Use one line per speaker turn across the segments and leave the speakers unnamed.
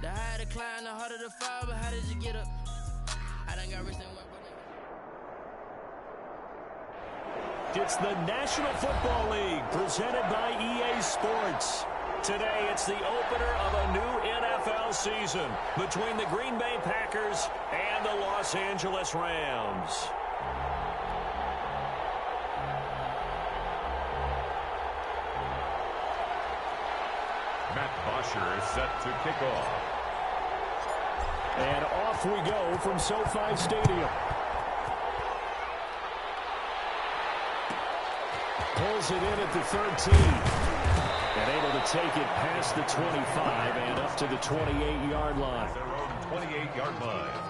The higher the climb, the harder the fall, but how did you get up? I done got rich and went broke.
It's the National Football League presented by EA Sports. Today, it's the opener of a new NFL season between the Green Bay Packers and the Los Angeles Rams.
Matt Bosher is set to kick off.
And off we go from SoFi Stadium. Pulls it in at the 13. And able to take it past the 25 and up to the 28-yard line.
Their own 28-yard line.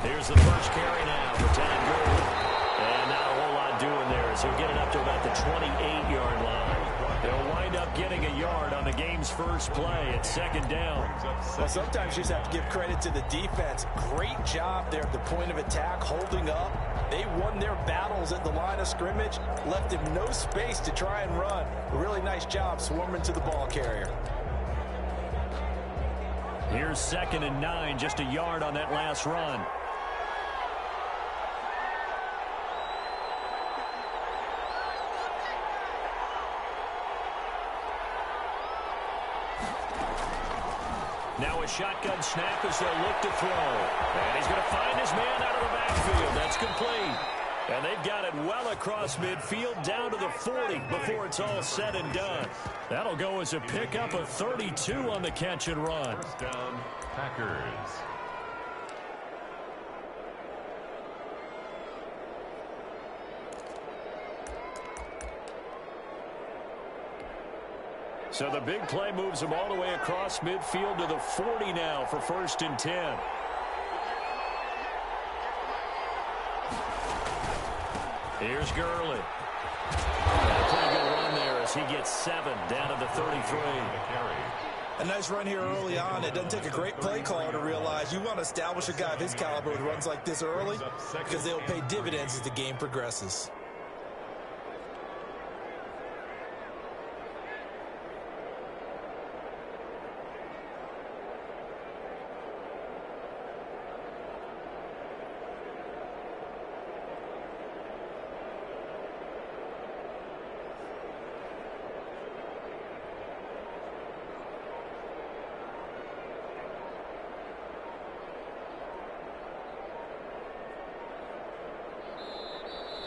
Here's the first carry now for Todd Gurley. And not a whole lot doing there as he'll get it up to about the 28-yard line. They'll wind up getting a yard on the game's first play at second down.
Well, sometimes you just have to give credit to the defense. Great job there at the point of attack, holding up. They won their battles at the line of scrimmage, left him no space to try and run. A really nice job swarming to the ball carrier.
Here's 2nd and 9, just a yard on that last run. Now a shotgun snap as they'll look to throw. And he's going to find his man out of the backfield. That's complete. And they've got it well across midfield down to the 40 before it's all said and done. That'll go as a pickup of 32 on the catch and run.
First down, Packers.
So the big play moves him all the way across midfield to the 40 now for 1st and 10. Here's Gurley. A pretty good run there as he gets 7 down to the 33.
A nice run here early on. It doesn't take a great play caller to realize you want to establish a guy of his caliber who runs like this early because they'll pay dividends as the game progresses.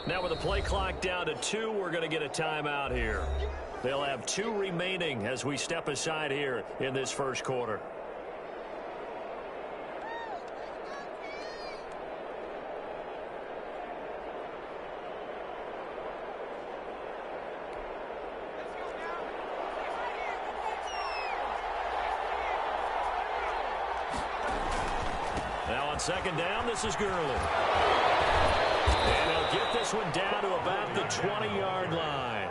Now with the play clock down to 2, we're going to get a timeout here. They'll have 2 remaining as we step aside here in this first quarter. Now on 2nd down, this is Gurley. And he'll get this one down to about the 20-yard line.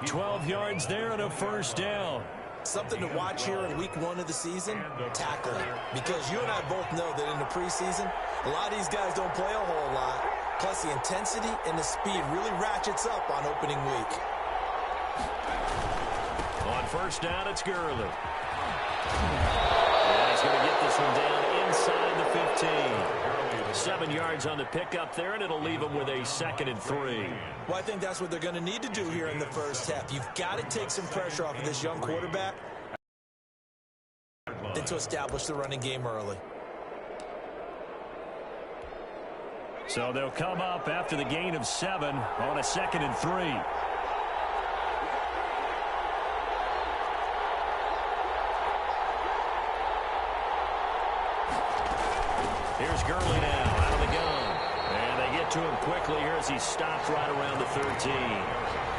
12 yards there and a first down.
Something to watch here in week 1 of the season, tackling. Because you and I both know that in the preseason, a lot of these guys don't play a whole lot. Plus the intensity and the speed really ratchets up on opening week.
On 1st down, it's Gurley. And he's going to get this one down inside the 15. 7 yards on the pickup there, and it'll leave him with a 2nd and 3.
Well, I think that's what they're going to need to do here in the first half. You've got to take some pressure off of this young quarterback and to establish the running game early.
So they'll come up after the gain of 7 on a 2nd and 3. Here's Gurley now out of the gun. And they get to him quickly here as he stopped right around the 13.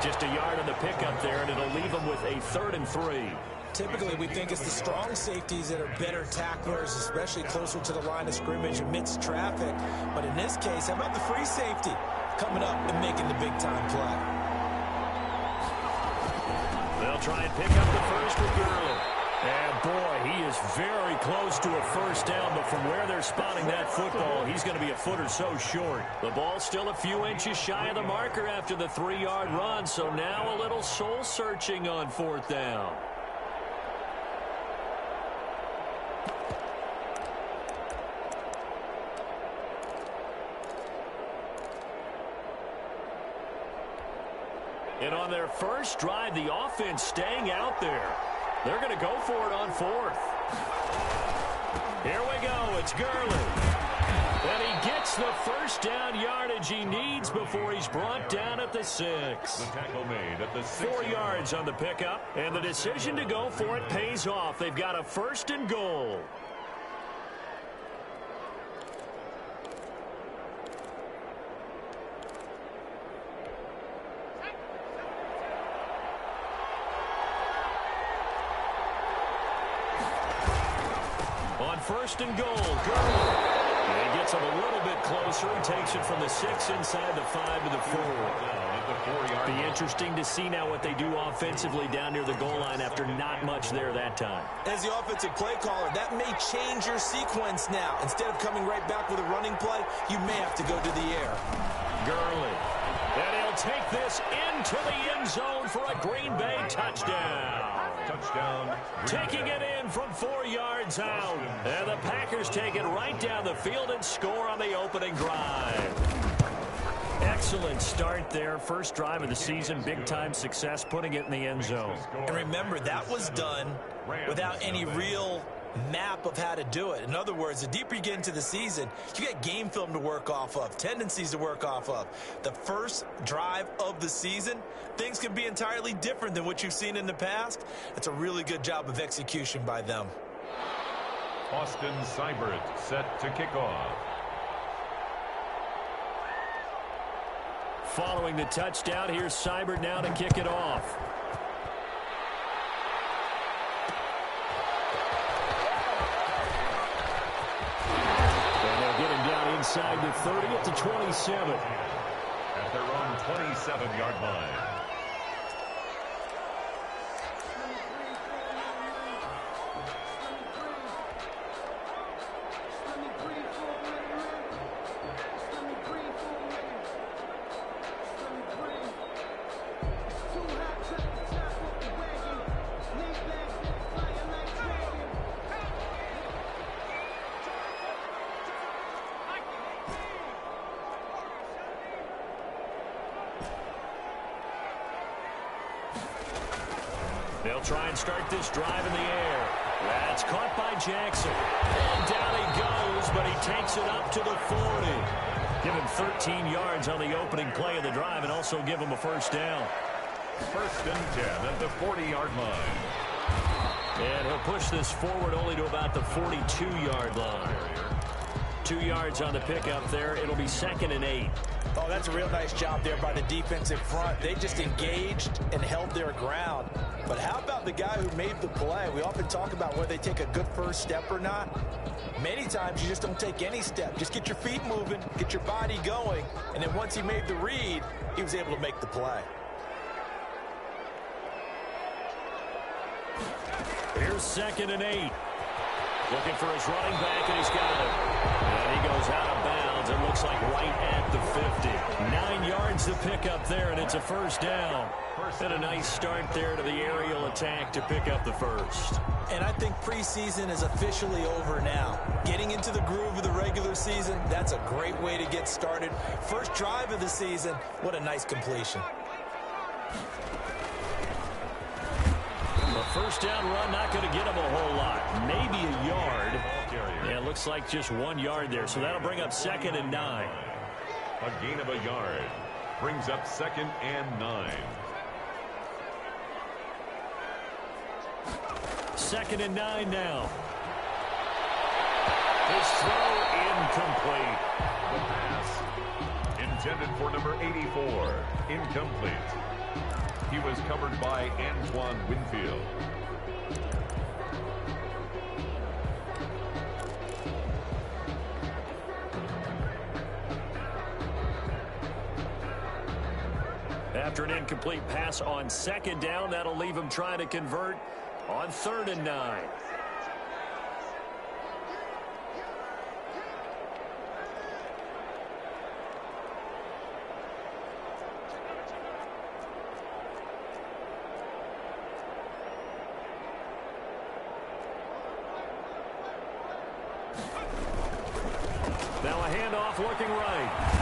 Just a yard on the pickup there, and it'll leave him with a 3rd and 3.
Typically, we think it's the strong safeties that are better tacklers, especially closer to the line of scrimmage amidst traffic. But in this case, how about the free safety coming up and making the big-time play?
They'll try and pick up the first with Gurley. And, boy, he is very close to a first down, but from where they're spotting that football, he's going to be a foot or so short. The ball's still a few inches shy of the marker after the 3-yard run, so now a little soul-searching on 4th down. And on their first drive, the offense staying out there. They're going to go for it on 4th. Here we go. It's Gurley. And he gets the first down yardage he needs before he's brought down at the 6.
The tackle made at the 6.
4 yards on the pickup. And the decision to go for it pays off. They've got a 1st and goal. On 1st and goal, Gurley. And he gets him a little bit closer. He takes it from the 6 inside the 5 to the 4. Be interesting to see now what they do offensively down near the goal line after not much there that time.
As the offensive play caller, that may change your sequence now. Instead of coming right back with a running play, you may have to go to the air.
Gurley. And he'll take this into the end zone for a Green Bay touchdown.
Touchdown.
Taking it in from 4 yards out. And the Packers take it right down the field and score on the opening drive. Excellent start there. First drive of the season. Big-time success putting it in the end zone.
And remember, that was done without any real map of how to do it. In other words, the deeper you get into the season, you got game film to work off of, tendencies to work off of. The first drive of the season, things can be entirely different than what you've seen in the past. It's a really good job of execution by them.
Austin Seibert set to kick off.
Following the touchdown, here's Seibert now to kick it off. Inside the 30 at the 27.
At their own 27-yard line.
They'll try and start this drive in the air. That's caught by Jackson. And down he goes, but he takes it up to the 40. Give him 13 yards on the opening play of the drive and also give him a first down.
1st and 10 at the 40-yard line.
And he'll push this forward only to about the 42-yard line. 2 yards on the pickup there. It'll be 2nd and 8.
Oh, that's a real nice job there by the defensive front. They just engaged and held their ground. But how about the guy who made the play? We often talk about whether they take a good first step or not. Many times you just don't take any step. Just get your feet moving, get your body going, and then once he made the read, he was able to make the play.
Here's 2nd and 8. Looking for his running back, and he's got it. And he goes out of bounds. It looks like right at the 50. 9 yards to pick up there, and it's a first down. And a nice start there to the aerial attack to pick up the first.
And I think preseason is officially over now. Getting into the groove of the regular season, that's a great way to get started. First drive of the season, what a nice completion.
A first down run, not going to get him a whole lot. Maybe a yard. Yeah, it looks like just 1 yard there. So that'll bring up 2nd and 9.
A gain of a yard brings up 2nd and 9.
2nd and 9 now. His throw incomplete.
The pass intended for number 84. Incomplete. He was covered by Antoine Winfield.
After an incomplete pass on second down, that'll leave him trying to convert on 3rd and 9. Now a handoff looking right.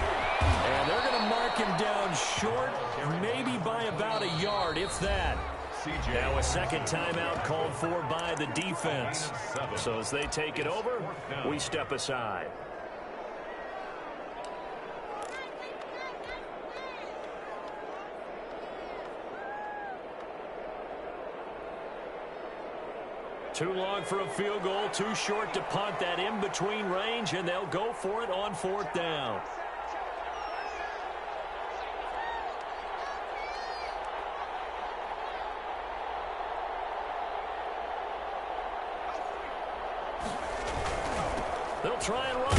And they're going to mark him down short, maybe by about a yard, if that. Now a second timeout called for by the defense. So as they take it over, we step aside. Too long for a field goal, too short to punt. That in between range, and they'll go for it on 4th down. They'll try and run.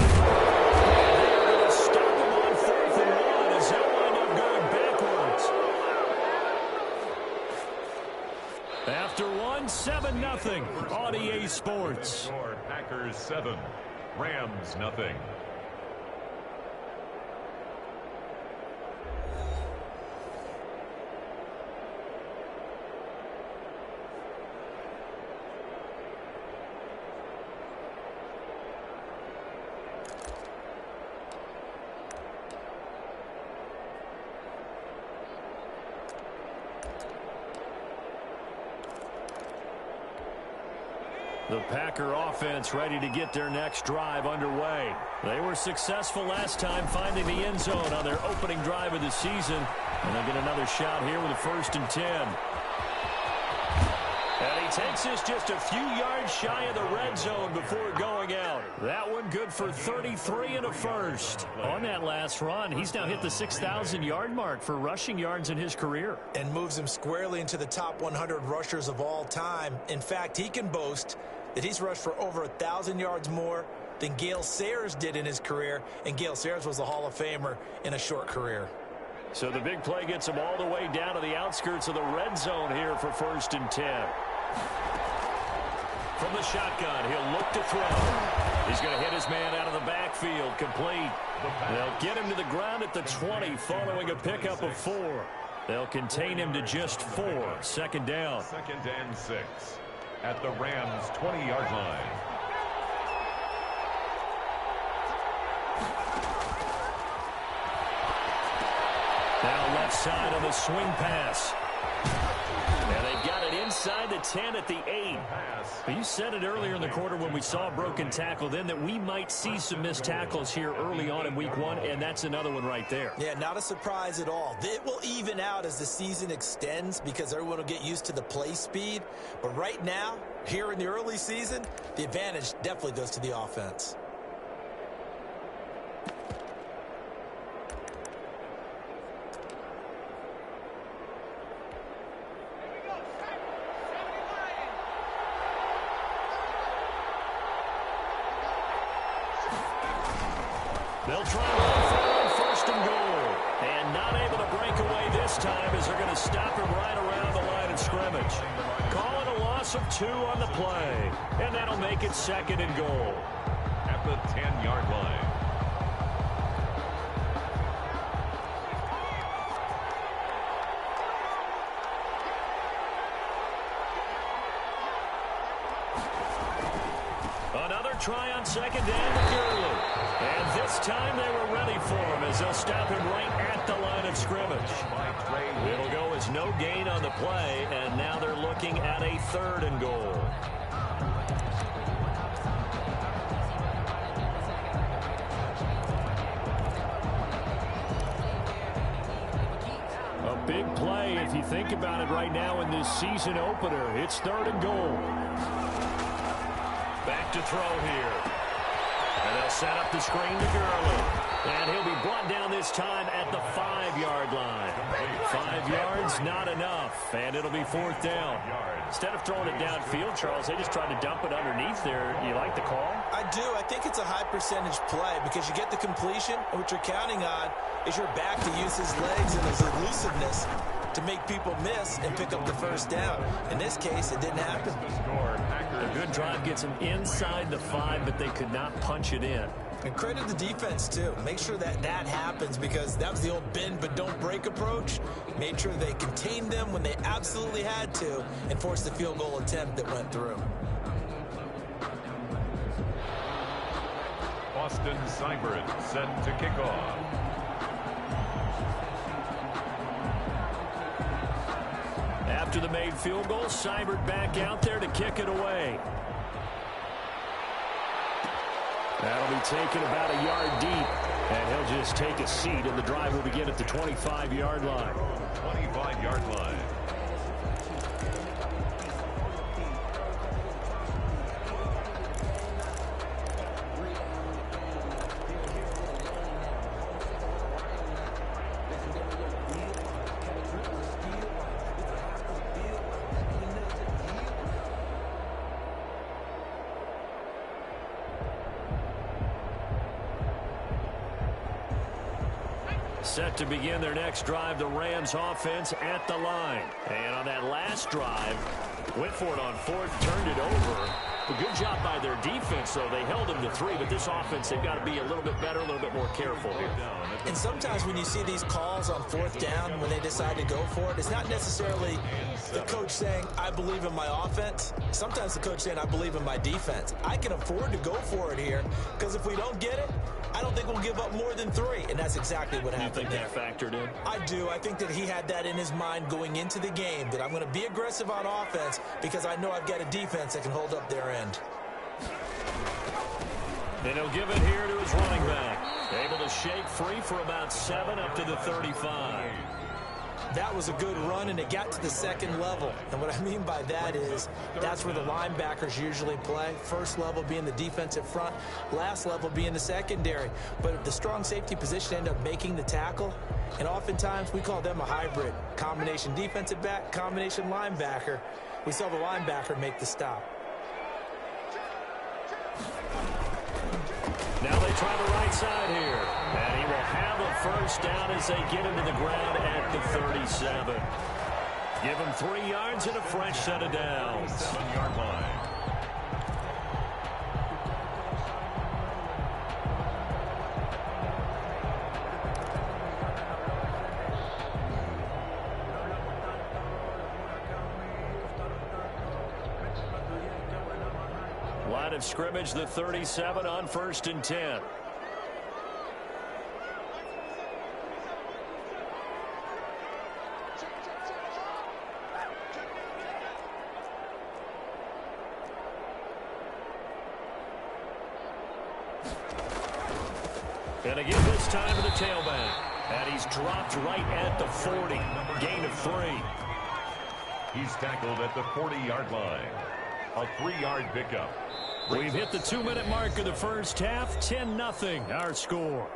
They're going to stop him on 4th and 1 as they'll wind up going backwards. After 7-0 on EA Sports.
Packers 7, Rams nothing.
The Packer offense ready to get their next drive underway. They were successful last time finding the end zone on their opening drive of the season. And they'll get another shot here with a 1st and 10. And he takes this just a few yards shy of the red zone before going out. That one good for 33 and a first. On that last run, he's now hit the 6,000-yard mark for rushing yards in his career.
And moves him squarely into the top 100 rushers of all time. In fact, he can boast that he's rushed for over 1,000 yards more than Gale Sayers did in his career. And Gale Sayers was a Hall of Famer in a short career.
So the big play gets him all the way down to the outskirts of the red zone here for 1st and 10. From the shotgun, he'll look to throw. He's going to hit his man out of the backfield, complete. They'll get him to the ground at the 20 following a pickup of 4. They'll contain him to just 4. 2nd down.
2nd and 6 at the Rams' 20-yard line.
Now left side on the swing pass. And they've got it inside the 10 at the 8. But you said it earlier in the quarter when we saw a broken tackle then that we might see some missed tackles here early on in week 1, and that's another one right there.
Yeah, not a surprise at all. It will even out as the season extends because everyone will get used to the play speed. But right now, here in the early season, the advantage definitely goes to the offense.
They'll try and run forward, 1st and goal. And not able to break away this time as they're going to stop him right around the line of scrimmage. Calling a loss of 2 on the play. And that'll make it 2nd and goal.
At the 10-yard line.
Another try on 2nd down to Gurley. And this time they were ready for him as they'll stop him right at the line of scrimmage. It'll go as no gain on the play, and now they're looking at a 3rd and goal. A big play if you think about it right now in this season opener. It's 3rd and goal. Back to throw here. And they'll set up the screen to Gurley. And he'll be brought down this time at the 5-yard line. 5 yards, not enough, and it'll be 4th down. Instead of throwing it downfield, Charles, they just tried to dump it underneath there. You like the call?
I do. I think it's a high percentage play because you get the completion, and what you're counting on is your back to use his legs and his elusiveness to make people miss and pick up the first down. In this case, it didn't happen.
A good drive gets them inside the 5, but they could not punch it in.
And credit the defense, too. Make sure that happens because that was the old bend but don't break approach. Made sure they contained them when they absolutely had to and forced the field goal attempt that went through.
Austin Seibert set to kick off.
After the made field goal, Seibert back out there to kick it away. That'll be taken about a yard deep, and he'll just take a seat, and the drive will begin at the 25-yard line.
25-yard line.
Set to begin their next drive, the Rams offense at the line. And on that last drive, went for it on 4th, turned it over. A good job by their defense, though. They held them to 3, but this offense, they've got to be a little bit better, a little bit more careful here.
And sometimes when you see these calls on 4th down, when they decide to go for it, it's not necessarily the coach saying, I believe in my offense. Sometimes the coach saying, I believe in my defense. I can afford to go for it here because if we don't get it, I don't think we'll give up more than 3, and that's exactly what happened there.
You think that factored in?
I do. I think that he had that in his mind going into the game, that I'm going to be aggressive on offense because I know I've got a defense that can hold up their end.
And he'll give it here to his running back. Able to shake free for about 7 up to the 35.
That was a good run, and it got to the 2nd level. And what I mean by that is that's where the linebackers usually play. First level being the defensive front, last level being the secondary. But if the strong safety position end up making the tackle, and oftentimes we call them a hybrid, combination defensive back, combination linebacker, we saw the linebacker make the stop.
Now they try the right side here. And he will have a first down as they get him to the ground at the 37. Give him 3 yards and a fresh set of downs.
7-yard line.
Line of scrimmage, the 37 on 1st and 10. And again this time to the tailback. And he's dropped right at the 40. Gain of 3.
He's tackled at the 40-yard line. A 3-yard pickup.
We've hit the 2-minute mark of the first half. 10-0 our score.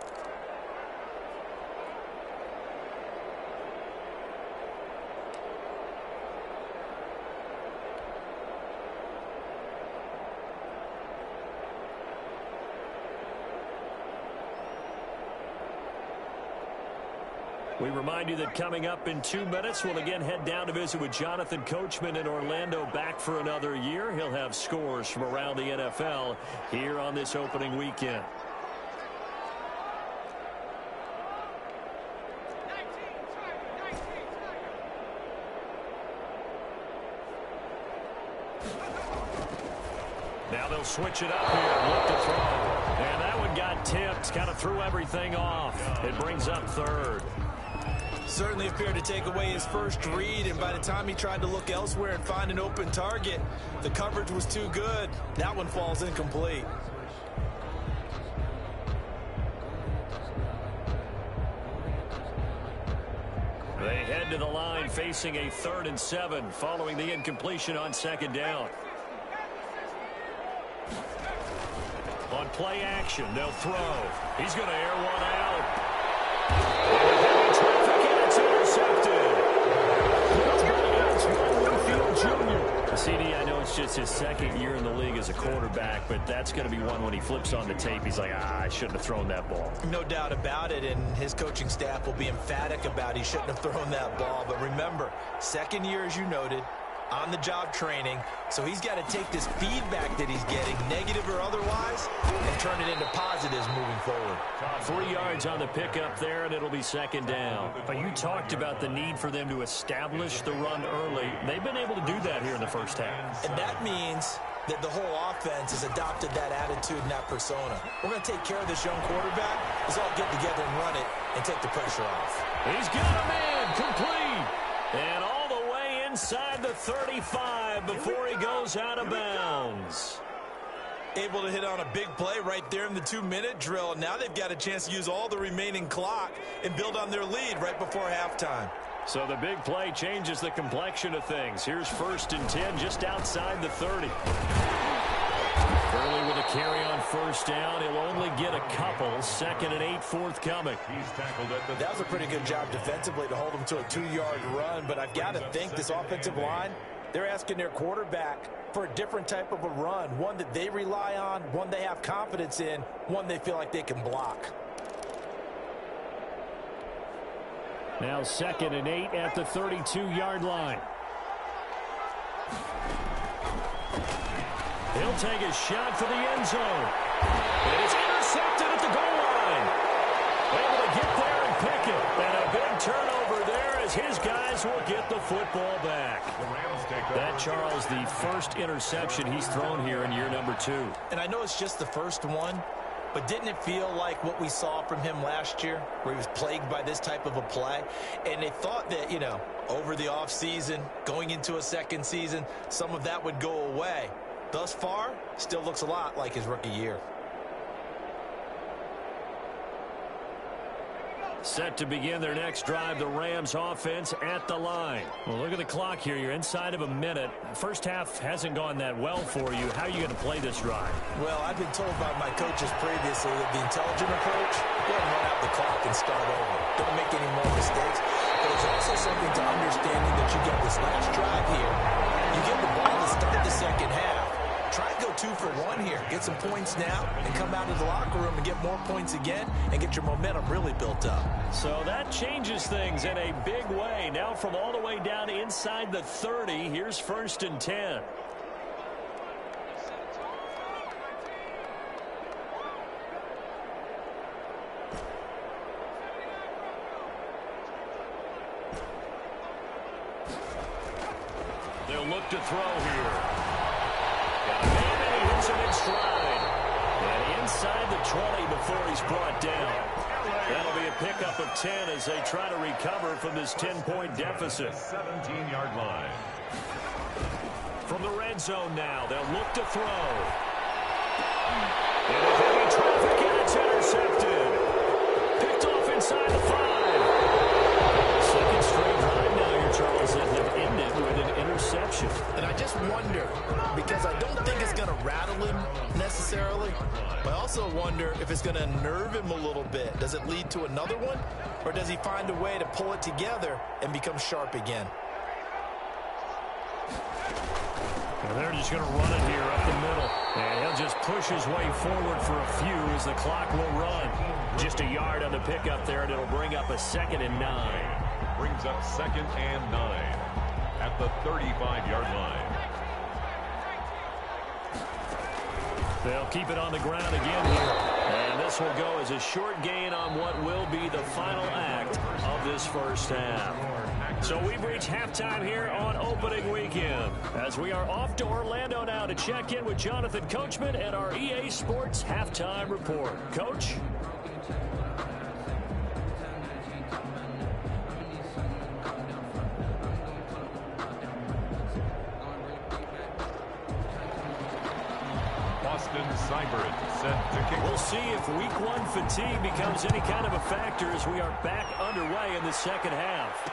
We remind you that coming up in 2 minutes, we'll again head down to visit with Jonathan Coachman in Orlando, back for another year. He'll have scores from around the NFL here on this opening weekend. Now they'll switch it up here. Look to throw. And that one got tipped. Kind of threw everything off. It brings up 3rd.
Certainly appeared to take away his first read, and by the time he tried to look elsewhere and find an open target, the coverage was too good. That one falls incomplete.
They head to the line facing a 3rd and 7 following the incompletion on 2nd down. On play action, they'll throw. He's going to air one out. just his second year in the league as a quarterback, but that's going to be one when he flips on the tape. He's like, I shouldn't have thrown that ball.
No doubt about it, and his coaching staff will be emphatic about he shouldn't have thrown that ball. But remember, second year, as you noted, on-the-job training, so he's got to take this feedback that he's getting, negative or otherwise, and turn it into positives moving forward.
3 yards on the pickup there, and it'll be second down. But you talked about the need for them to establish the run early. They've been able to do that here in the first half.
And that means that the whole offense has adopted that attitude and that persona. We're going to take care of this young quarterback. Let's all get together and run it and take the pressure off.
He's got him in, complete. And all the way inside the 35 before he goes out of bounds.
Able to hit on a big play right there in the 2-minute drill. Now they've got a chance to use all the remaining clock and build on their lead right before halftime.
So the big play changes the complexion of things. Here's 1st and 10 just outside the 30. Early with a carry on first down. He'll only get a couple. 2nd and 8 forthcoming.
He's tackled at the...
That was a pretty good job defensively to hold him to a 2-yard run, but I've got to think this offensive line, they're asking their quarterback for a different type of a run, one that they rely on, one they have confidence in, one they feel like they can block.
Now 2nd and 8 at the 32-yard line. He'll take a shot for the end zone. And it's intercepted at the goal line. Able to get there and pick it. And a big turnover there as his guys will get the football back. That, Charles, the first interception he's thrown here in year number 2.
And I know it's just the first one, but didn't it feel like what we saw from him last year, where he was plagued by this type of a play? And they thought that, you know, over the offseason, going into a second season, some of that would go away. Thus far, still looks a lot like his rookie year.
Set to begin their next drive, the Rams offense at the line. Well, look at the clock here. You're inside of a minute. First half hasn't gone that well for you. How are you going to play this drive?
Well, I've been told by my coaches previously that the intelligent approach, go ahead and run out the clock and start over. Don't make any more mistakes. But there's also something to understanding that you get this last drive here. You get the ball to start the second half. Try and go 2 for 1 here. Get some points now and come out of the locker room and get more points again and get your momentum really built up.
So that changes things in a big way. Now from all the way down inside the 30, here's 1st and 10. They'll look to throw here. He hits him in stride. And inside the 20 before he's brought down. That'll be a pickup of 10 as they try to recover from this 10-point deficit.
17-yard line.
From the red zone now, they'll look to throw. And a heavy traffic, and it's intercepted. Picked off inside the 5. Second straight drive now here, Charles, that have ended with an interception.
And I just wonder, because I don't think it's going to rattle him necessarily, but I also wonder if it's going to nerve him a little bit. Does it lead to another one, or does he find a way to pull it together and become sharp again?
And they're just going to run it here up the middle. And he'll just push his way forward for a few as the clock will run. Just a yard on the pickup there, and it'll bring up a 2nd and 9.
Brings up 2nd and 9 at the 35-yard line.
They'll keep it on the ground again here. And this will go as a short gain on what will be the final act of this first half. So we've reached halftime here on opening weekend, as we are off to Orlando now to check in with Jonathan Coachman and our EA Sports Halftime Report. Coach? We'll see if week 1 fatigue becomes any kind of a factor as we are back underway in the second half.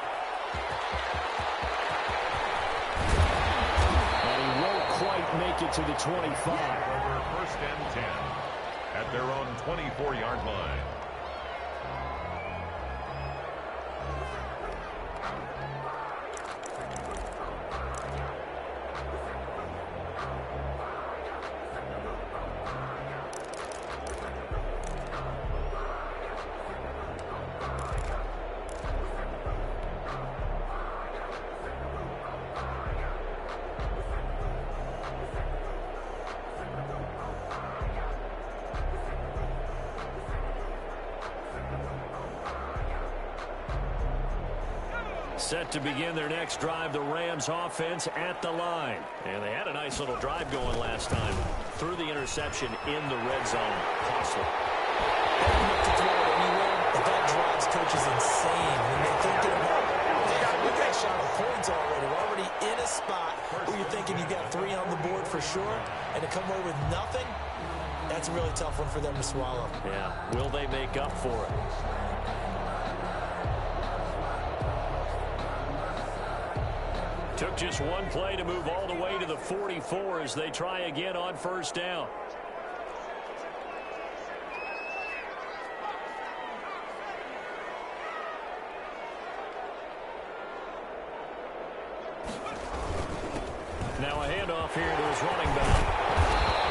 And he won't quite make it to the 25.
Over 1st and 10 at their own 24-yard line.
Set to begin their next drive, the Rams offense at the line. And they had a nice little drive going last time. Threw the interception in the red zone. Costly.
Open up to throw it anywhere, but that drives coaches insane when they're thinking about, hey, we got shot at points already. We're already in a spot where you're thinking you got 3 on the board for sure, and to come away with nothing, that's a really tough one for them to swallow.
Yeah, will they make up for it? Took just one play to move all the way to the 44 as they try again on first down. Now a handoff here to his running back.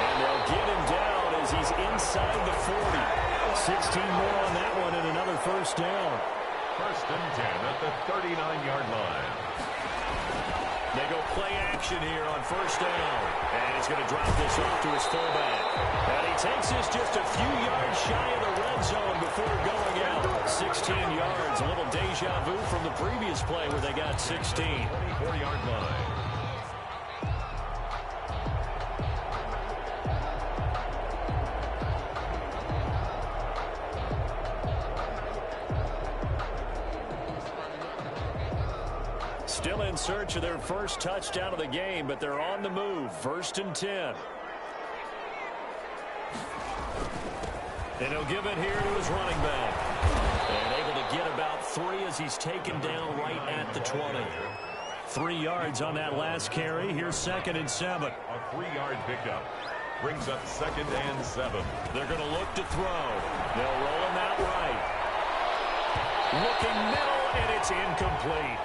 And they'll get him down as he's inside the 40. 16 more on that one and another first down.
First and 10 at the 39-yard line.
They go play action here on first down. And he's going to drop this off to his fullback. And he takes this just a few yards shy of the red zone before going out. 16 yards, a little deja vu from the previous play where they got 16.
24-yard line.
Still in search of their first touchdown of the game, but they're on the move. First and 10. And he'll give it here to his running back. And able to get about 3 as he's taken down right at the 20. 3 yards on that last carry. Here's second and 7.
A 3-yard pickup. Brings up second and 7.
They're going to look to throw. They'll roll him out right. Looking middle, and it's incomplete.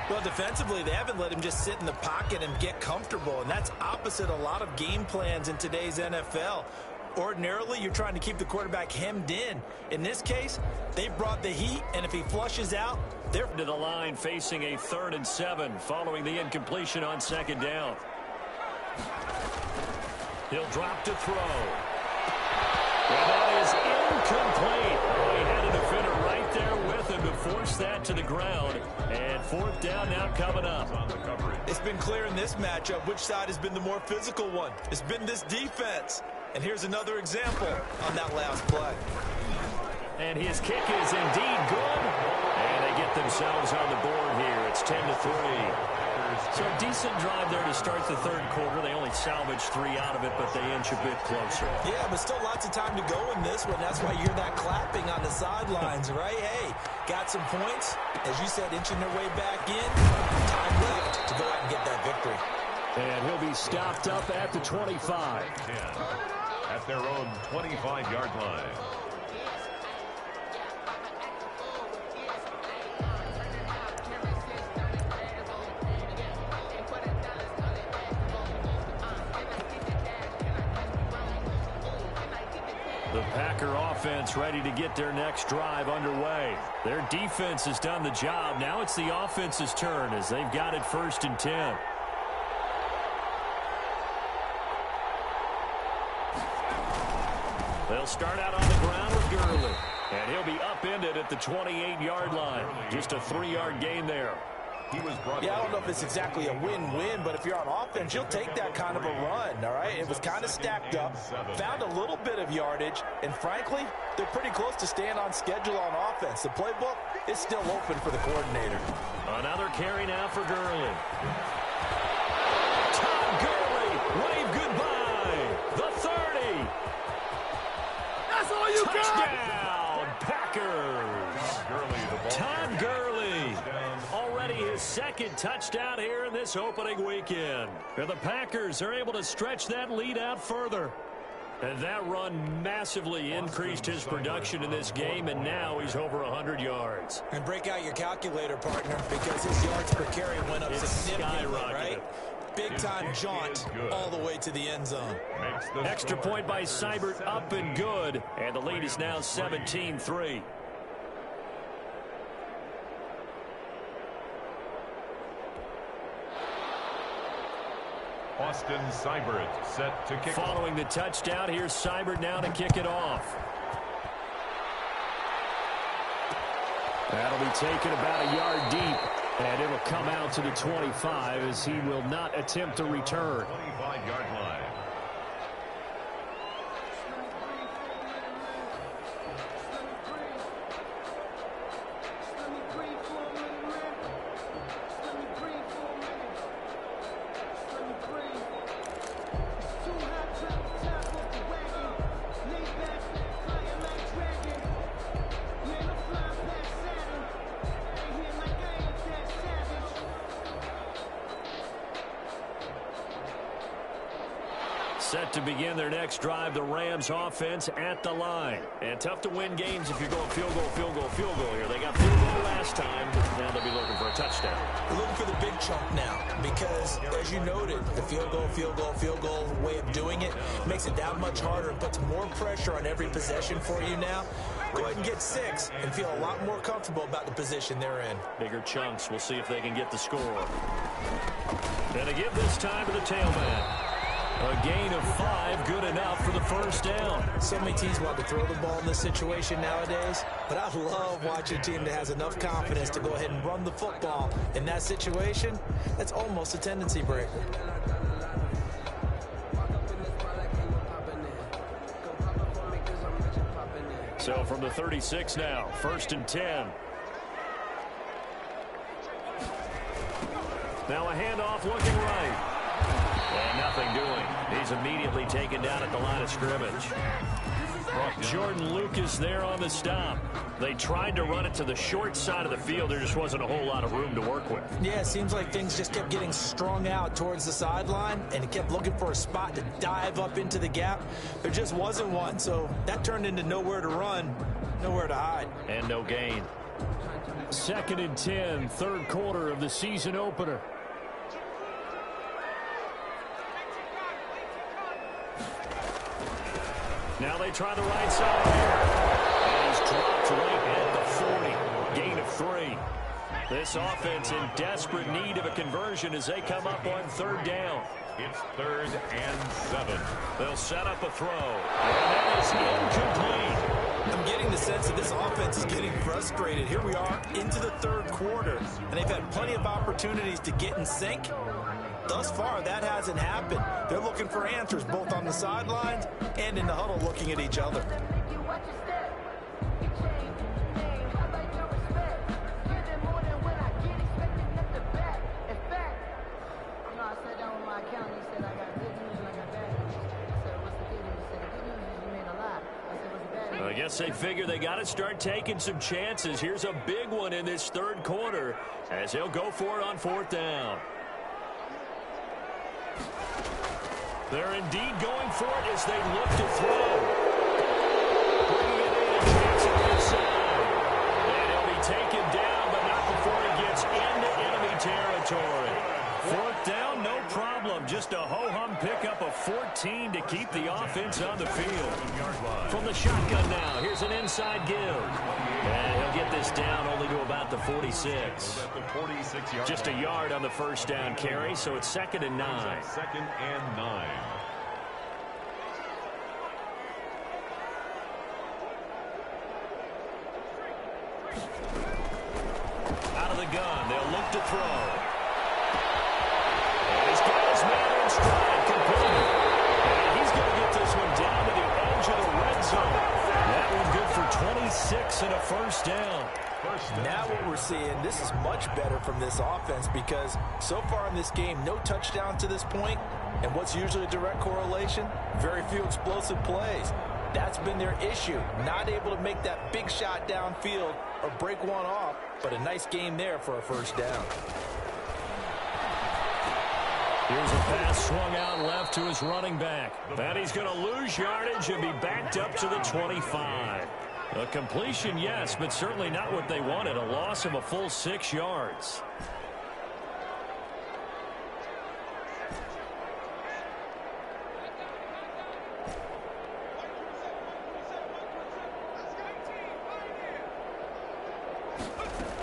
Well, defensively, they haven't let him just sit in the pocket and get comfortable, and that's opposite a lot of game plans in today's NFL. Ordinarily, you're trying to keep the quarterback hemmed in. In this case, they've brought the heat, and if he flushes out, they're
to the line facing a 3rd and 7 following the incompletion on second down. He'll drop to throw. And that is incomplete. Oh, he had a defender right there with him to force that to the ground. And 4th down now coming up.
It's been clear in this matchup which side has been the more physical one. It's been this defense. And here's another example on that last play.
And his kick is indeed good. And they get themselves on the board here. It's 10-3. So a decent drive there to start the 3rd quarter. They only salvaged 3 out of it, but they inch a bit closer.
Yeah, but still lots of time to go in this one. That's why you're that clapping on the sidelines, right? Hey, got some points. As you said, inching their way back in. Time left to go out and get that victory.
And he'll be stopped up at the 25.
At their own 25-yard line.
The Packer offense ready to get their next drive underway. Their defense has done the job. Now it's the offense's turn as they've got it 1st and 10. They'll start out on the ground with Gurley. And he'll be upended at the 28-yard line. Just a 3-yard gain there.
Yeah, I don't know if it's exactly a win-win, but if you're on offense, you'll take that kind of a run, all right? It was kind of stacked up, found a little bit of yardage, and frankly, they're pretty close to staying on schedule on offense. The playbook is still open for the coordinator.
Another carry now for Gurley. Todd Gurley, wave goodbye. The 30.
That's all you got.
Touchdown, Packers. Todd Gurley. Already his 2nd touchdown here in this opening weekend. And the Packers are able to stretch that lead out further. And that run massively increased his production in this game, and now he's over 100 yards.
And break out your calculator, partner, because his yards per carry went up significantly, right? Big-time jaunt all the way to the end zone.
Extra point by Seibert, up and good. And the lead is now 17-3.
Austin Seibert set to kick.
Following the touchdown, here's Seibert now to kick it off. That'll be taken about a yard deep. And it will come out to the 25 as he will not attempt to return.
25-yard line.
Set to begin their next drive, the Rams offense at the line. And tough to win games if you're going field goal, field goal, field goal here. They got field goal last time, but now they'll be looking for a touchdown.
They're looking for the big chunk now because, as you noted, the field goal way of doing it makes it that much harder and puts more pressure on every possession for you now. Go ahead and get 6 and feel a lot more comfortable about the position they're in.
Bigger chunks. We'll see if they can get the score. And they give this time to the tailback. A gain of 5, good enough for the first down.
So many teams want to throw the ball in this situation nowadays, but I love watching a team that has enough confidence to go ahead and run the football. In that situation, that's almost a tendency breaker.
So from the 36 now, 1st and 10. Now a handoff looking right. And nothing doing. He's immediately taken down at the line of scrimmage. Jordan Lucas there on the stop. They tried to run it to the short side of the field. There just wasn't a whole lot of room to work with.
Yeah, it seems like things just kept getting strung out towards the sideline, and it kept looking for a spot to dive up into the gap. There just wasn't one, so that turned into nowhere to run, nowhere to hide.
And no gain. 2nd and 10, 3rd quarter of the season opener. Now they try the right side here. And he's dropped right at the 40. Gain of 3. This offense in desperate need of a conversion as they come up on 3rd down.
It's 3rd and 7.
They'll set up a throw. And that is incomplete.
I'm getting the sense that this offense is getting frustrated. Here we are into the 3rd quarter, and they've had plenty of opportunities to get in sync. Thus far, that hasn't happened. They're looking for answers both on the sidelines and in the huddle looking at each other.
I guess they figure they got to start taking some chances. Here's a big one in this 3rd quarter as they'll go for it on 4th down. They're indeed going for it as they look to throw. Bringing it in, chance on the inside. And he'll be taken down, but not before he gets into enemy territory. 4th down, no problem. Just a ho-hum pickup of 14 to keep the offense on the field. From the shotgun now, here's an inside give. And he'll get this down only to about the 46. Just a yard on the 1st down carry, so it's 2nd and 9.
2nd and 9.
Out of the gun, they'll look to throw. And he's got his man in stride, complete. And he's going to get this one down to the edge of the red zone. That one good for 26 and a 1st down.
Now what we're seeing, this is much better from this offense because so far in this game, no touchdown to this point. And what's usually a direct correlation? Very few explosive plays. That's been their issue. Not able to make that big shot downfield or break one off, but a nice game there for a 1st down.
Here's a pass swung out left to his running back. And he's going to lose yardage and be backed up to the 25. A completion, yes, but certainly not what they wanted. A loss of a full 6 yards.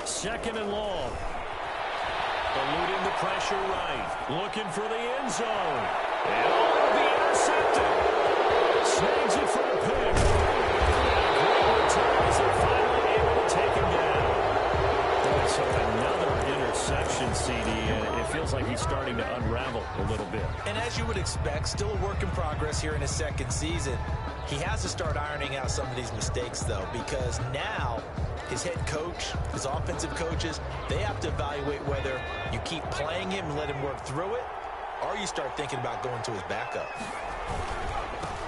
Second and long. Eluding the pressure right. Looking for the end zone. And it'll be intercepted. Snags it for a pick. And a great return as they're finally able to take him down. So another interception. starting to unravel a little bit.
And as you would expect, still a work in progress here in his second season. He has to start ironing out some of these mistakes, though, because now his head coach, his offensive coaches, they have to evaluate whether you keep playing him and let him work through it, or you start thinking about going to his backup.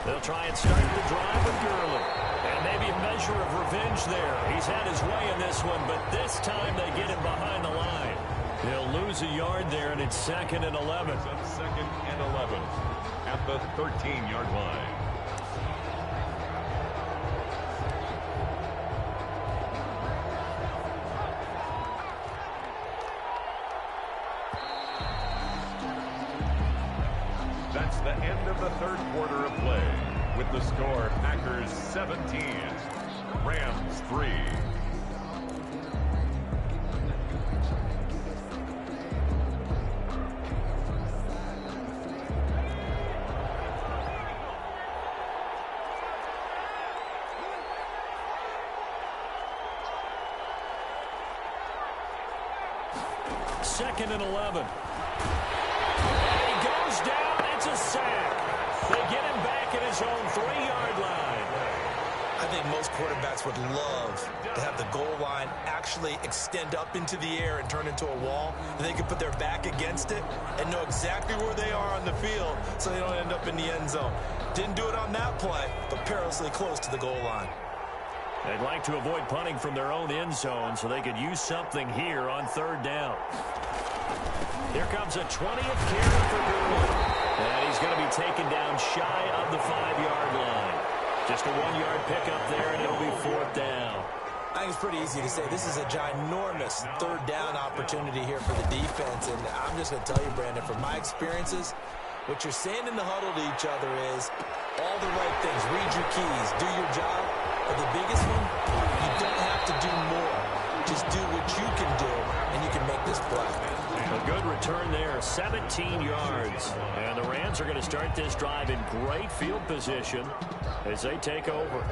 They'll try and start the drive with Gurley. And maybe a measure of revenge there. He's had his way in this one, but this time they get him behind the line. He'll lose a yard there, and it's 2nd and 11.
Second and 11 at the 13-yard line. That's the end of the third quarter of play. With the score, Packers 17, Rams 3.
Second and 11. And he goes down. It's a sack. They get him back at his own 3-yard line.
I think most quarterbacks would love to have the goal line actually extend up into the air and turn into a wall, and they can put their back against it and know exactly where they are on the field so they don't end up in the end zone. Didn't do it on that play, but perilously close to the goal line.
They'd like to avoid punting from their own end zone so they could use something here on 3rd down. Here comes a 20th carry for Gurley. And he's going to be taken down shy of the 5-yard line. Just a 1-yard pickup there, and it'll be 4th down.
I think it's pretty easy to say this is a ginormous 3rd down opportunity here for the defense. And I'm just going to tell you, Brandon, from my experiences, what you're saying in the huddle to each other is all the right things. Read your keys. Do your job. But the biggest one, you don't have to do more. Just do what you can do, and you can make this play.
A good return there, 17 yards. And the Rams are going to start this drive in great field position as they take over.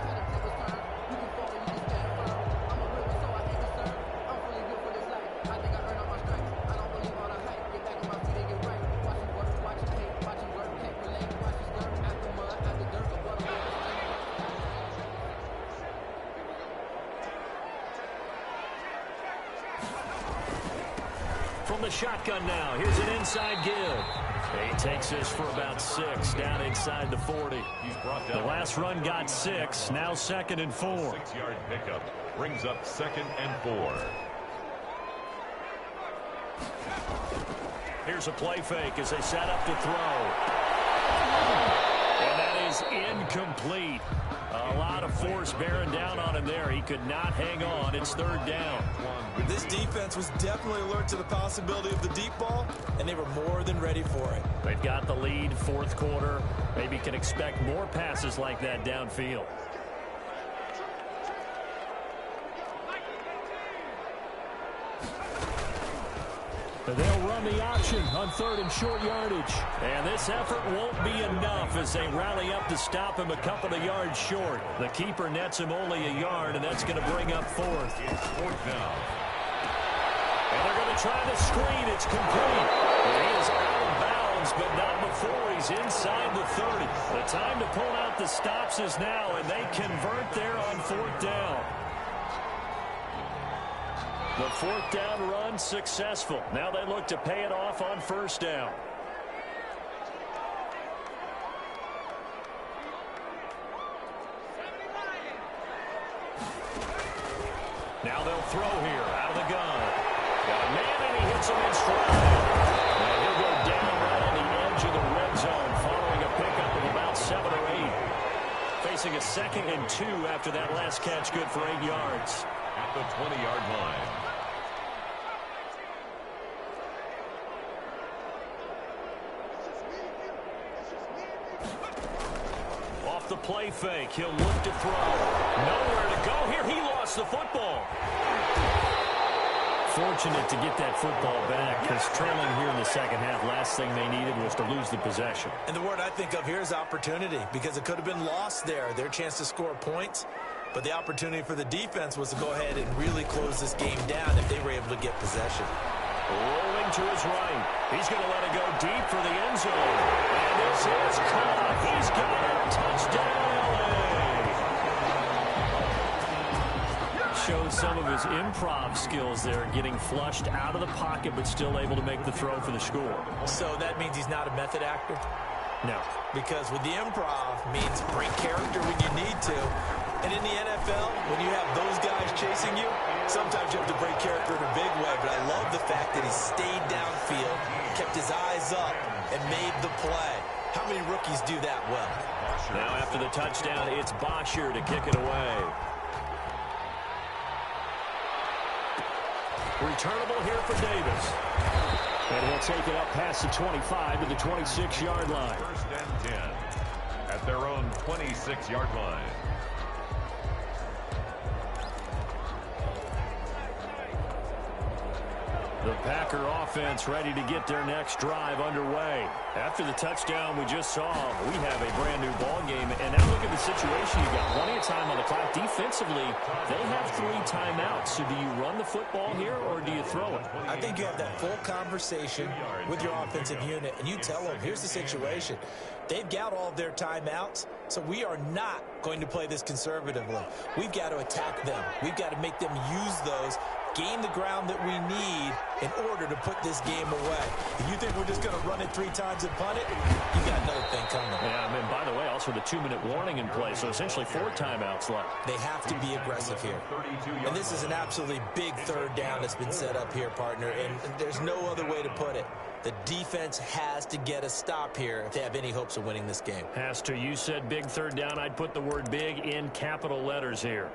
From the shotgun now, here's an inside give. He takes this for about 6 down inside the 40. The last run got 6, now 2nd and 4.
6-yard pickup brings up 2nd and 4.
Here's a play fake as they set up to throw. And that is incomplete. A lot of force bearing down on him there. He could not hang on. It's 3rd down.
This defense was definitely alert to the possibility of the deep ball, and they were more than ready for it.
They've got the lead, 4th quarter. Maybe can expect more passes like that downfield. They'll run the option on 3rd and short yardage. And this effort won't be enough as they rally up to stop him a couple of yards short. The keeper nets him only a yard, and that's going to bring up 4th.
It's 4th down.
And they're going to try the screen. It's complete. And he is out of bounds, but not before he's inside the 30. The time to pull out the stops is now, and they convert there on 4th down. The 4th down run successful. Now they look to pay it off on 1st down. Now they'll throw here out of the gun. Got a man, and he hits him in stride. And he'll go down right on the edge of the red zone following a pickup of about 7 or 8. Facing a 2nd and 2 after that last catch, good for 8 yards.
At the 20-yard line.
Off the play fake, he'll look to throw. Nowhere to go here. He lost the football. Fortunate to get that football back because trailing here in the second half, last thing they needed was to lose the possession.
And the word I think of here is opportunity, because it could have been lost there, their chance to score points. But the opportunity for the defense was to go ahead and really close this game down if they were able to get possession.
Rolling to his right. He's going to let it go deep for the end zone. And this is caught. He's got it. Touchdown, LA. Shows some of his improv skills there, getting flushed out of the pocket but still able to make the throw for the score.
So that means he's not a method actor?
No.
Because with the improv means break character when you need to. And in the NFL, when you have those guys chasing you, sometimes you have to break character in a big way. But I love the fact that he stayed downfield, kept his eyes up, and made the play. How many rookies do that well?
Now after the touchdown, it's Bosher to kick it away. Returnable here for Davis. And he'll take it up past the 25 to the 26-yard line.
First and 10 at their own 26-yard line.
The Packer offense ready to get their next drive underway. After the touchdown we just saw, we have a brand new ball game. And now look at the situation. You've got plenty of time on the clock. Defensively, they have 3 timeouts. So do you run the football here or do you throw it?
I think you have that full conversation with your offensive unit, and you tell them, here's the situation. They've got all of their timeouts, so we are not going to play this conservatively. We've got to attack them. We've got to make them use those, gain the ground that we need in order to put this game away. If you think we're just going to run it 3 times and punt it, you got another thing coming.
Yeah, I mean, by the way, also the 2-minute warning in play, so essentially 4 timeouts left.
They have to be aggressive here. And this is an absolutely big third down that's been set up here, partner, and there's no other way to put it. The defense has to get a stop here if they have any hopes of winning this game.
Has to. You said big third down. I'd put the word big in capital letters here.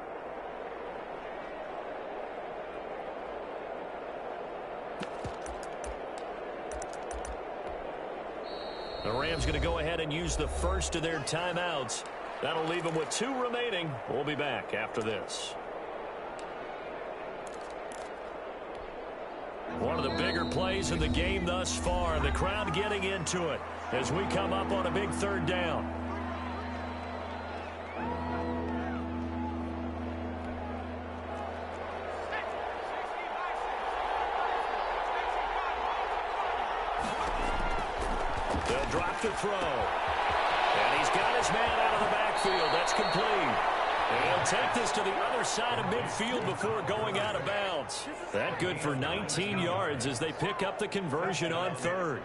The Rams going to go ahead and use the first of their timeouts. That'll leave them with 2 remaining. We'll be back after this. One of the bigger plays in the game thus far. The crowd getting into it as we come up on a big third down. They'll drop the throw. And he's got his man out of the backfield. That's complete. And he'll take this to the other side of midfield before going out of bounds. That good for 19 yards as they pick up the conversion on third.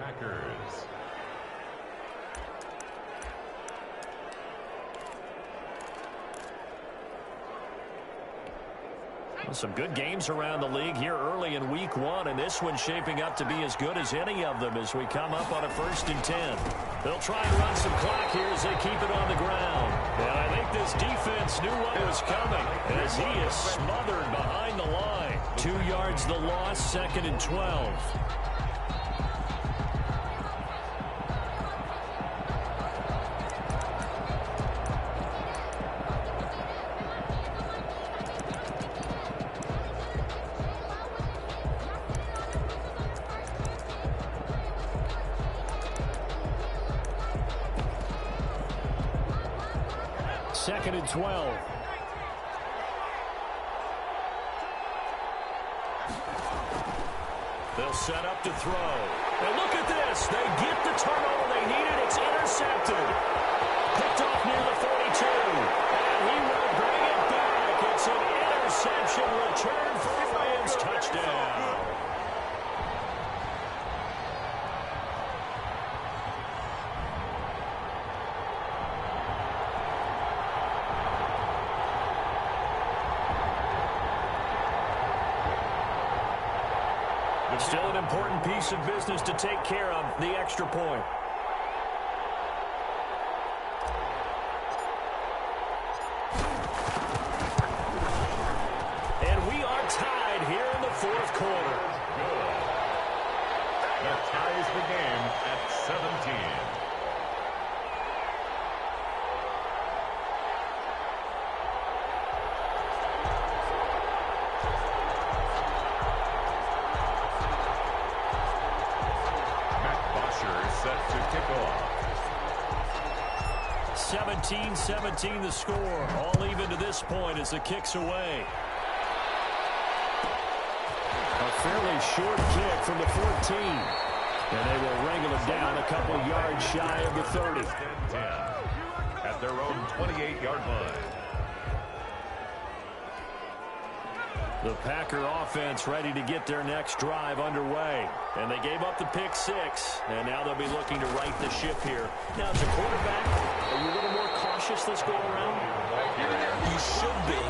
Some good games around the league here early in week 1, and this one's shaping up to be as good as any of them as we come up on a 1st and 10. They'll try and run some clock here as they keep it on the ground. And I think this defense knew what was coming as he is smothered behind the line. 2 yards the loss, 2nd and 12. Second and 12. They'll set up to throw. And look at this. They get the turnover they needed. It's intercepted. Picked off near the 42. And he will bring it back. It's an interception return for a Rams touchdown. Still an important piece of business to take care of, the extra point. And we are tied here in the 4th quarter.
That ties the game at 17. Set to kick off.
17-17 the score. All even to this point as the kick's away. A fairly short kick from the 14. And they will wrangle it down a couple yards shy of the 30.
10 at their own 28-yard line.
The Packer offense ready to get their next drive underway. And they gave up the pick six, and now they'll be looking to right the ship here. Now, as a quarterback, are you a little more cautious this go around?
You should be,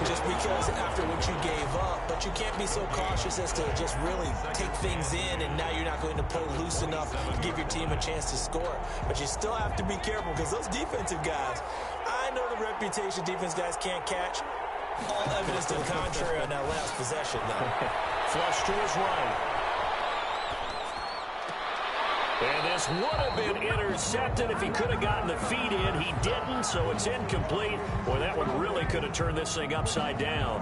just because after what you gave up, but you can't be so cautious as to just really take things in, and now you're not going to play loose enough to give your team a chance to score. But you still have to be careful, because those defensive guys, I know the reputation defense guys can't catch. All evidence to the contrary on that last possession, though.
Flush to his right. And this would have been intercepted if he could have gotten the feet in. He didn't, so it's incomplete. Boy, that one really could have turned this thing upside down.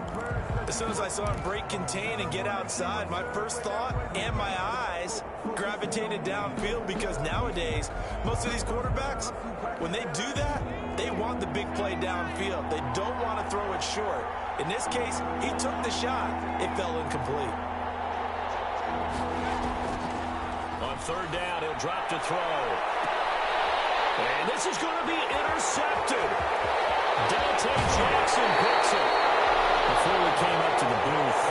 As soon as I saw him break contain and get outside, my first thought and my eyes gravitated downfield, because nowadays, most of these quarterbacks, when they do that, they want the big play downfield. They don't want to throw it short. In this case, he took the shot. It fell incomplete.
On third down, he'll drop to throw. And this is going to be intercepted. Dante Jackson picks it. Before we came up to the booth,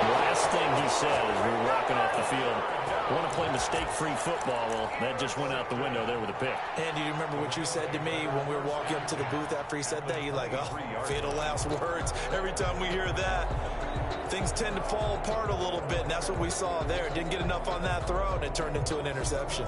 the last thing he said as we were walking off the field, I want to play mistake-free football. Well, that just went out the window there with a pick.
Andy, do you remember what you said to me when we were walking up to the booth after he said that? You're like, oh, fatal last words. Every time we hear that, things tend to fall apart a little bit, and that's what we saw there. Didn't get enough on that throw, and it turned into an interception.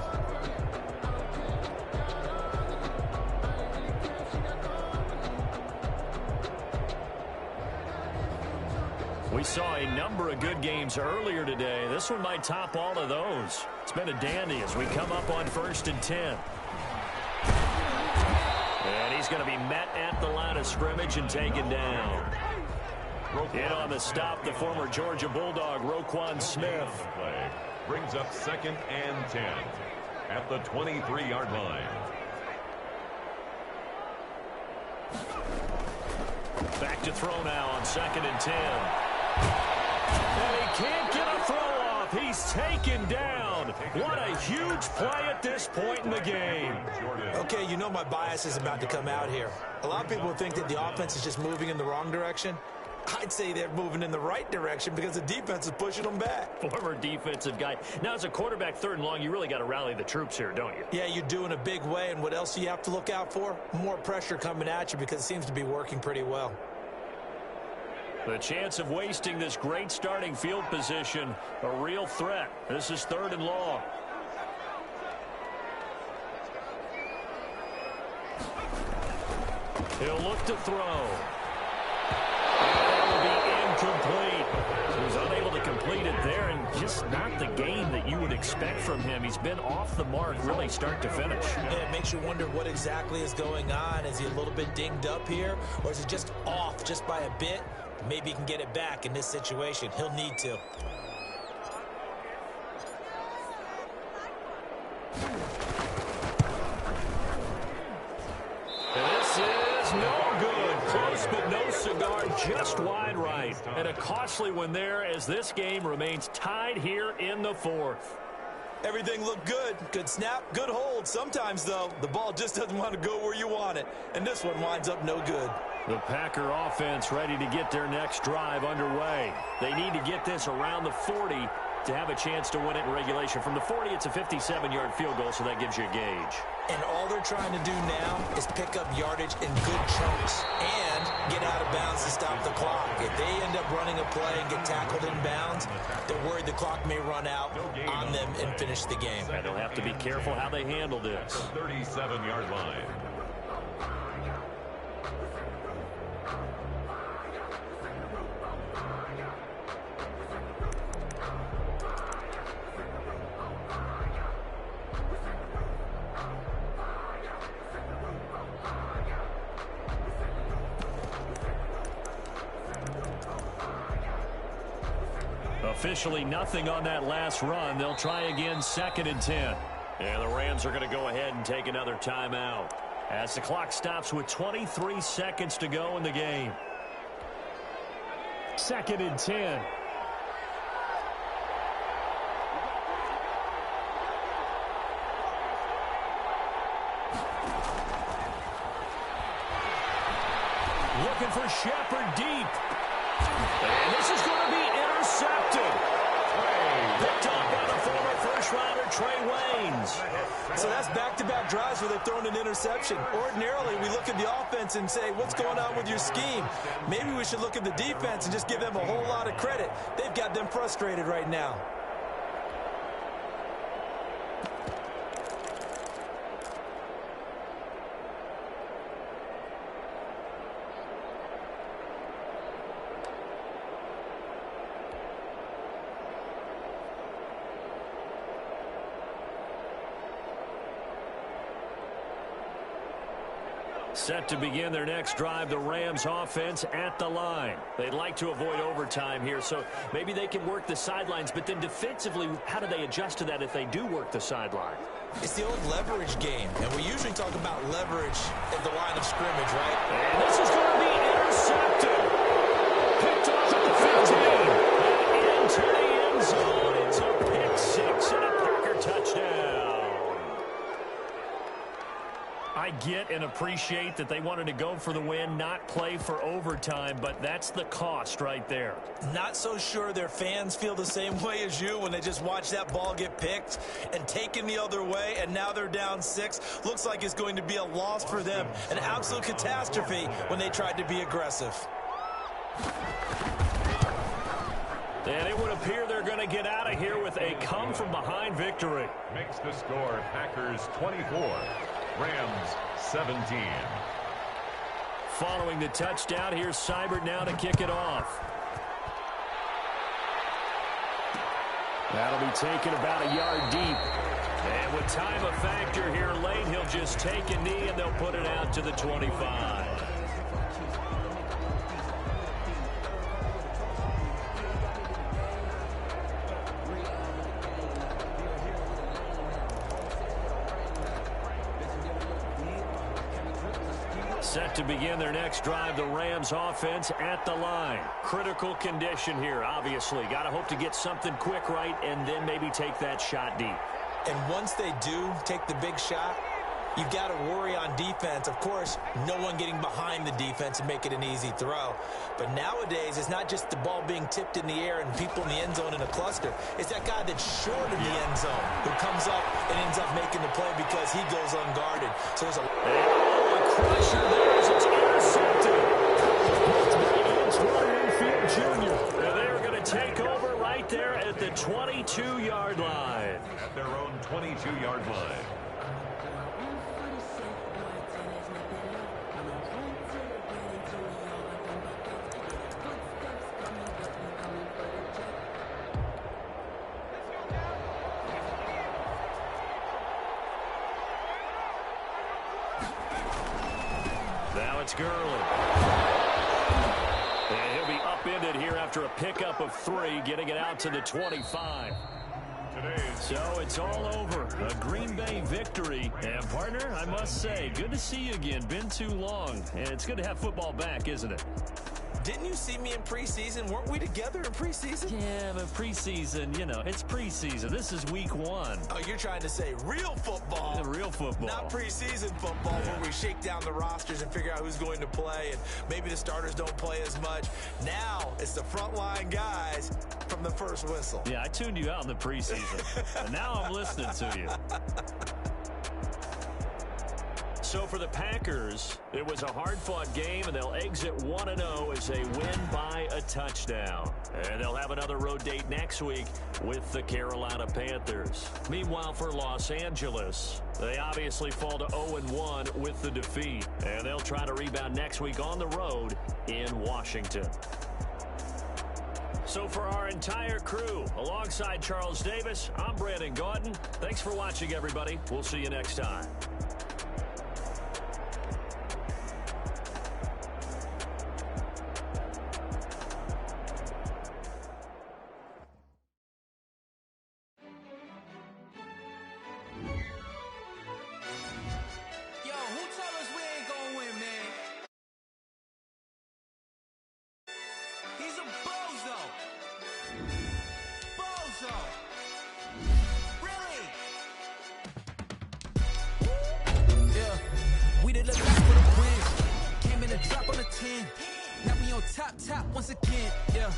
We saw a number of good games earlier today. This one might top all of those. It's been a dandy as we come up on 1st and 10. And he's going to be met at the line of scrimmage and taken down. In on the stop, the former Georgia Bulldog, Roquan Smith.
Brings up 2nd and 10 at the 23-yard line.
Back to throw now on 2nd and 10. And he can't get a throw off. He's taken down. What a huge play at this point in the game.
Okay, you know my bias is about to come out here. A lot of people think that the offense is just moving in the wrong direction. I'd say they're moving in the right direction because the defense is pushing them back.
Former defensive guy. Now, as a quarterback, 3rd and long, you really got to rally the troops here, don't you?
Yeah, you do in a big way. And what else do you have to look out for? More pressure coming at you, because it seems to be working pretty well.
The chance of wasting this great starting field position, a real threat. This is 3rd and long. He'll look to throw. Incomplete. He was unable to complete it there, and just not the game that you would expect from him. He's been off the mark really start to finish.
Yeah, it makes you wonder what exactly is going on. Is he a little bit dinged up here, or is he just off just by a bit? Maybe he can get it back in this situation. He'll need to.
This is no good. Close but no cigar, just wide right. And a costly one there as this game remains tied here in the 4th.
Everything looked good. Good snap, good hold. Sometimes, though, the ball just doesn't want to go where you want it. And this one winds up no good.
The Packer offense ready to get their next drive underway. They need to get this around the 40 to have a chance to win it in regulation. From the 40, it's a 57-yard field goal, so that gives you a gauge.
And all they're trying to do now is pick up yardage in good chunks and get out of bounds to stop the clock. If they end up running a play and get tackled in bounds, they're worried the clock may run out on them and finish the game.
And they'll have to be careful how they handle this.
37-yard line.
Officially nothing on that last run. They'll try again 2nd and 10. And the Rams are going to go ahead and take another timeout as the clock stops with 23 seconds to go in the game. 2nd and 10. looking for Shepard deep. And this is going to be intercepted. Picked up by the former first-rounder Trey Waynes.
So that's back-to-back drives where they've thrown an interception. Ordinarily, we look at the offense and say, what's going on with your scheme? Maybe we should look at the defense and just give them a whole lot of credit. They've got them frustrated right now.
Set to begin their next drive, the Rams offense at the line. They'd like to avoid overtime here, so maybe they can work the sidelines, but then defensively, how do they adjust to that if they do work the sideline?
It's the old leverage game, and we usually talk about leverage at the line of scrimmage, right?
And this is going to be intercepted. Picked off at the 15. And into the end zone. It's a pick six and a Packer touchdown. I get and appreciate that they wanted to go for the win, not play for overtime, but that's the cost right there.
Not so sure their fans feel the same way as you when they just watch that ball get picked and taken the other way, and now they're down 6. Looks like it's going to be a loss for them, an absolute catastrophe when they tried to be aggressive.
And it would appear they're going to get out of here with a come-from-behind victory.
Makes the score Packers 24, Rams 17.
Following the touchdown, here's Seibert now to kick it off. That'll be taken about a yard deep. And with time a factor here late, he'll just take a knee and they'll put it out to the 25. Set to begin their next drive, the Rams offense at the line. Critical condition here, obviously. Got to hope to get something quick right and then maybe take that shot deep.
And once they do take the big shot, you've got to worry on defense. Of course, no one getting behind the defense and make it an easy throw. But nowadays, it's not just the ball being tipped in the air and people in the end zone in a cluster. It's that guy that's short of the end zone who comes up and ends up making the play because he goes unguarded. So there's a
crusher there as it's intercepted. It's Winfield Jr. And they're going to take over right there at the 22-yard line.
At their own 22-yard line.
Now it's Gurley. And he'll be upended here after a pickup of 3, getting it out to the 25. So it's all over. A Green Bay victory. And, partner, I must say, good to see you again. Been too long. And it's good to have football back, isn't it?
Didn't you see me in preseason? Weren't we together in preseason?
Yeah, but preseason, you know, it's preseason. This is week 1.
Oh, you're trying to say real football.
Yeah, real football.
Not preseason football where we shake down the rosters and figure out who's going to play, and maybe the starters don't play as much. Now it's the frontline guys from the first whistle.
Yeah, I tuned you out in the preseason. And now I'm listening to you. So for the Packers, it was a hard-fought game, and they'll exit 1-0 as they win by a touchdown. And they'll have another road date next week with the Carolina Panthers. Meanwhile, for Los Angeles, they obviously fall to 0-1 with the defeat. And they'll try to rebound next week on the road in Washington. So for our entire crew, alongside Charles Davis, I'm Brandon Gaudin. Thanks for watching, everybody. We'll see you next time.
Really? 10. Now we on top once again. Yeah.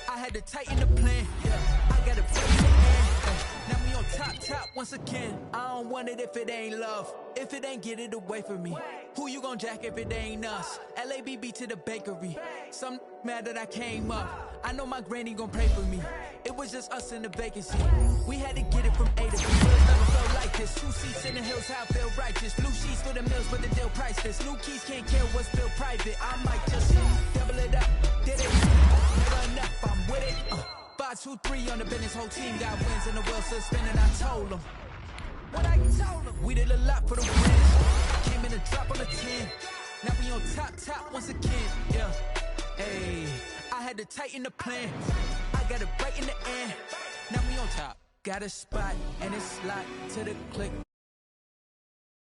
I had to tighten the plan. Yeah. I got it break in the air. Now we on top once again. I don't want it if it ain't love. If it ain't, get it away from me. Who you gon' jack if it ain't us? LABB to the bakery. Some mad that I came up. I know my granny gon' pray for me. It was just us in the vacancy. We had to get it from A to B. Never felt like this. 2 seats in the hills, how I feel righteous. Blue sheets for the mills, but the deal priceless. New keys can't care what's still private. I might just double it up. Did it? Never enough, I'm with it. 5, 2, 3 on the business. Whole team got wins and the wheels still spinning. I told them. What I told them? We did a lot for the wins. Came in a drop on the 10. Now we on top once again. Yeah. Hey, I had to tighten the plan. I got it right in the end. Now we on top. Got a spot and it's locked to the click.